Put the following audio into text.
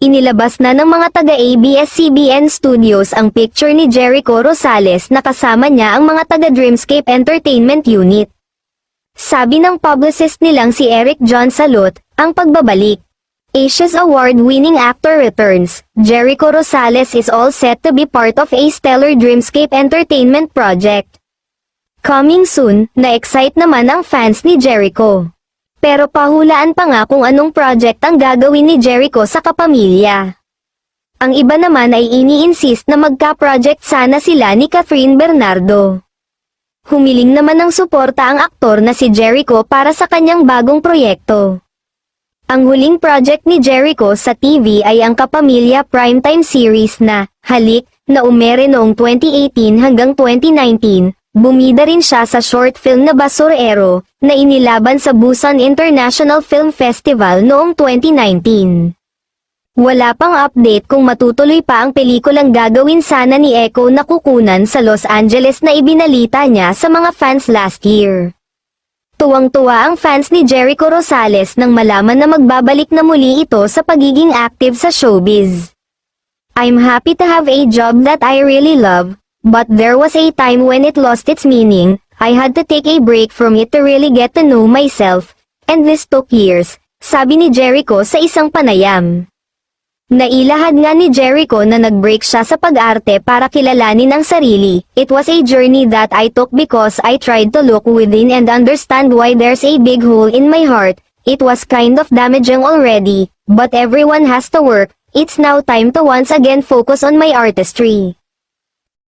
Inilabas na ng mga taga-ABS-CBN Studios ang picture ni Jericho Rosales na kasama niya ang mga taga-Dreamscape Entertainment Unit. Sabi ng publicist nilang si Eric John Salot, ang pagbabalik. Asia's award-winning actor returns. Jericho Rosales is all set to be part of a stellar Dreamscape Entertainment project. Coming soon, na-excite naman ang fans ni Jericho. Pero pahulaan pa nga kung anong project ang gagawin ni Jericho sa kapamilya. Ang iba naman ay ini-insist na magka-project sana sila ni Catherine Bernardo. Humiling naman ng suporta ang aktor na si Jericho para sa kanyang bagong proyekto. Ang huling project ni Jericho sa TV ay ang Kapamilya primetime series na Halik na umere noong 2018 hanggang 2019. Bumida rin siya sa short film na Basurero na inilaban sa Busan International Film Festival noong 2019. Wala pang update kung matutuloy pa ang pelikulang gagawin sana ni Echo na kukunan sa Los Angeles na ibinalita niya sa mga fans last year. Tuwang-tuwa ang fans ni Jericho Rosales nang malaman na magbabalik na muli ito sa pagiging active sa showbiz. I'm happy to have a job that I really love, but there was a time when it lost its meaning. I had to take a break from it to really get to know myself, and this took years, sabi ni Jericho sa isang panayam. Nailahad nga ni Jericho na nag-break siya sa pag-arte para kilalanin ang sarili. It was a journey that I took because I tried to look within and understand why there's a big hole in my heart. It was kind of damaging already, but everyone has to work. It's now time to once again focus on my artistry.